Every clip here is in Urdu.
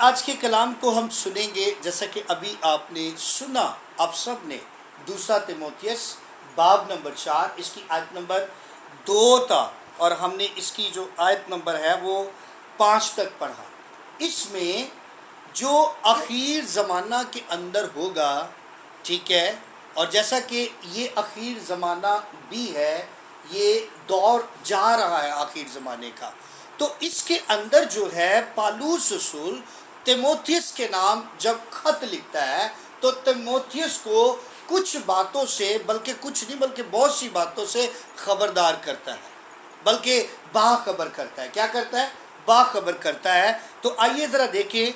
آج کے کلام کو ہم سنیں گے جیسا کہ ابھی آپ نے سنا، آپ سب نے دوسرا تیموتھیوس باب نمبر 4 اس کی آیت نمبر 2 تھا، اور ہم نے اس کی جو آیت نمبر ہے وہ 5 تک پڑھا۔ اس میں جو اخیر زمانہ کے اندر ہوگا، ٹھیک ہے، اور جیسا کہ یہ اخیر زمانہ بھی ہے، یہ دور جا رہا ہے آخر زمانے کا، تو اس کے اندر جو ہے پالوس رسول تیموتھیوس کے نام جب خط لکھتا ہے تو تیموتھیوس کو کچھ باتوں سے، بلکہ کچھ نہیں بلکہ بہت سی باتوں سے خبردار کرتا ہے، بلکہ باخبر کرتا ہے۔ کیا کرتا ہے؟ باخبر کرتا ہے۔ تو آئیے ذرا دیکھیں،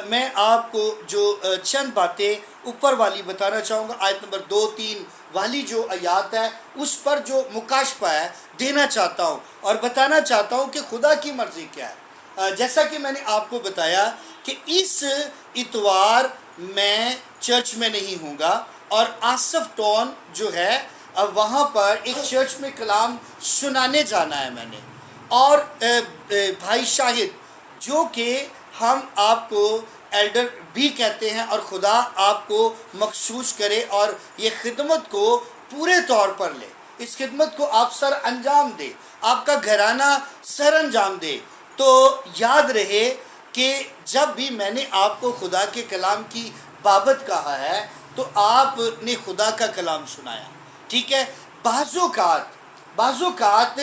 میں آپ کو جو چند باتیں اوپر والی بتانا چاہوں گا، آیت نمبر 2-3 والی جو آیات ہے اس پر جو مکاشفہ ہے دینا چاہتا ہوں اور بتانا چاہتا ہوں کہ خدا کی مرضی کیا ہے۔ جیسا کہ میں نے آپ کو بتایا کہ اس اتوار میں چرچ میں نہیں ہوں گا، اور آصف ٹون جو ہے وہاں پر ایک چرچ میں کلام سنانے جانا ہے میں نے، اور بھائی شاہد جو کہ ہم آپ کو ایلڈر بھی کہتے ہیں، اور خدا آپ کو مخصوص کرے اور یہ خدمت کو پورے طور پر لے، اس خدمت کو آپ سر انجام دے، آپ کا گھرانہ سر انجام دے۔ تو یاد رہے کہ جب بھی میں نے آپ کو خدا کے کلام کی بابت کہا ہے تو آپ نے خدا کا کلام سنایا، ٹھیک ہے۔ بعض اوقات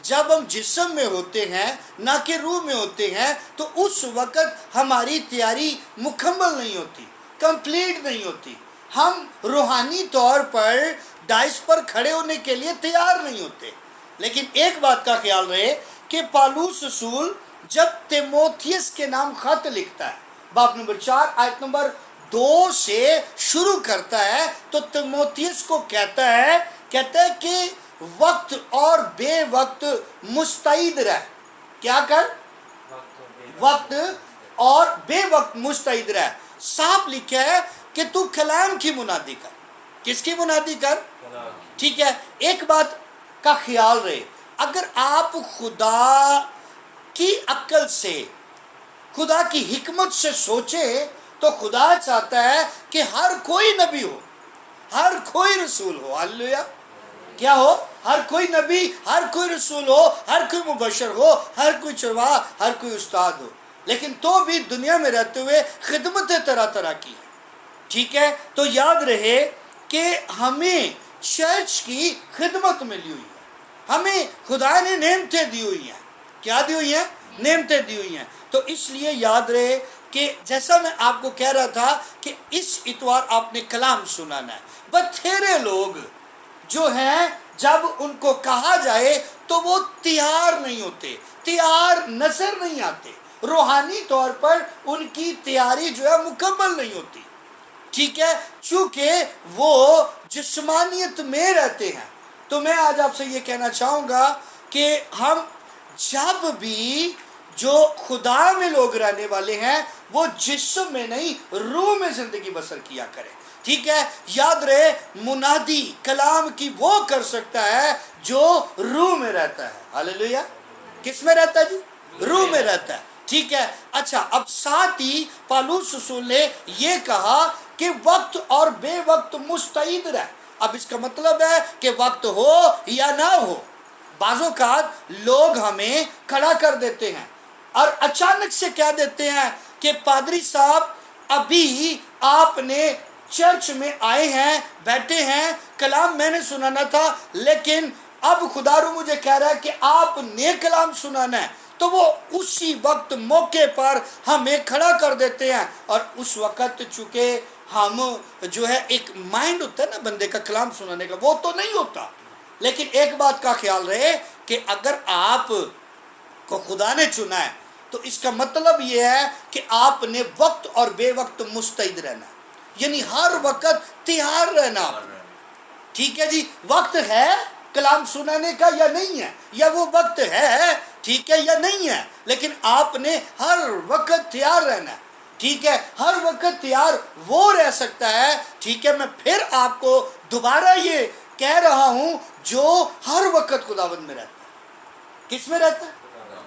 جب ہم جسم میں ہوتے ہیں نہ کہ روح میں ہوتے ہیں تو اس وقت ہماری تیاری مکمل نہیں ہوتی، کمپلیٹ نہیں ہوتی، ہم روحانی طور پر ڈائس پر کھڑے ہونے کے لیے تیار نہیں ہوتے۔ لیکن ایک بات کا خیال رہے کہ پالوس رسول جب تیموتھیوس کے نام خط لکھتا ہے، باب نمبر 4 آیت نمبر 2 سے شروع کرتا ہے، تو تیموتھیوس کو کہتا ہے کہ وقت اور بے وقت مستعد رہ۔ کیا کر؟ وقت اور بے وقت مستعد رہ۔ صاحب لکھا ہے کہ تو کلام کی منادی کر۔ کس کی منادی کر؟ ٹھیک ہے۔ ایک بات کا خیال رہے، اگر آپ خدا کی عقل سے، خدا کی حکمت سے سوچے تو خدا چاہتا ہے کہ ہر کوئی نبی ہو، ہر کوئی رسول ہو۔ ہاللیلویہ! کیا ہو؟ ہر کوئی نبی، ہر کوئی رسول ہو، ہر کوئی مبشر ہو، ہر کوئی چرواہ، ہر کوئی استاد ہو، لیکن تو بھی دنیا میں رہتے ہوئے خدمتیں طرح طرح کی ہیں، ٹھیک ہے۔ تو یاد رہے کہ ہمیں چرچ کی خدمت ملی ہوئی ہے، ہمیں خدا نے نعمتیں دی ہوئی ہیں۔ کیا دی ہوئی ہیں؟ نعمتیں دی ہوئی ہیں۔ تو اس لیے یاد رہے کہ جیسا میں آپ کو کہہ رہا تھا کہ اس اتوار آپ نے کلام سنانا ہے۔ بتھیرے لوگ جو ہیں جب ان کو کہا جائے تو وہ تیار نہیں ہوتے، تیار نظر نہیں آتے، روحانی طور پر ان کی تیاری جو ہے مکمل نہیں ہوتی، ٹھیک ہے، چونکہ وہ جسمانیت میں رہتے ہیں۔ تو میں آج آپ سے یہ کہنا چاہوں گا کہ ہم جب بھی جو خدا میں لوگ رہنے والے ہیں وہ جسم میں نہیں روح میں زندگی بسر کیا کریں، ٹھیک ہے۔ یاد رہے منادی کلام کی وہ کر سکتا ہے جو روح میں رہتا ہے۔ ہاللیلویہ! کس میں رہتا ہے جی؟ روح میں رہتا ہے، ٹھیک ہے۔ اچھا، اب ساتھ ہی پالوس رسول نے یہ کہا کہ وقت اور بے وقت مستعد رہ۔ اب اس کا مطلب ہے کہ وقت ہو یا نہ ہو، بعض اوقات لوگ ہمیں کھڑا کر دیتے ہیں اور اچانک سے کہہ دیتے ہیں کہ پادری صاحب ابھی آپ نے چرچ میں آئے ہیں، بیٹھے ہیں، کلام میں نے سنانا تھا، لیکن اب خدا رو مجھے کہہ رہا ہے کہ آپ نے کلام سنانا ہے۔ تو وہ اسی وقت موقع پر ہمیں کھڑا کر دیتے ہیں، اور اس وقت چونکہ ہم جو ہے ایک مائنڈ ہوتا ہے نا بندے کا کلام سنانے کا، وہ تو نہیں ہوتا۔ لیکن ایک بات کا خیال رہے کہ اگر آپ کو خدا نے چنا ہے تو اس کا مطلب یہ ہے کہ آپ نے وقت اور بے وقت مستعد رہنا، یعنی ہر وقت تیار رہنا، ٹھیک ہے جی۔ وقت ہے کلام سنانے کا یا نہیں ہے، یا وہ وقت ہے، ٹھیک ہے، یا نہیں ہے، لیکن آپ نے ہر وقت تیار رہنا ہے، ٹھیک ہے۔ ہر وقت تیار وہ رہ سکتا ہے، ٹھیک ہے۔ میں پھر آپ کو دوبارہ یہ کہہ رہا ہوں، جو ہر وقت خداوند میں رہتا ہے۔ کس میں رہتا ہے؟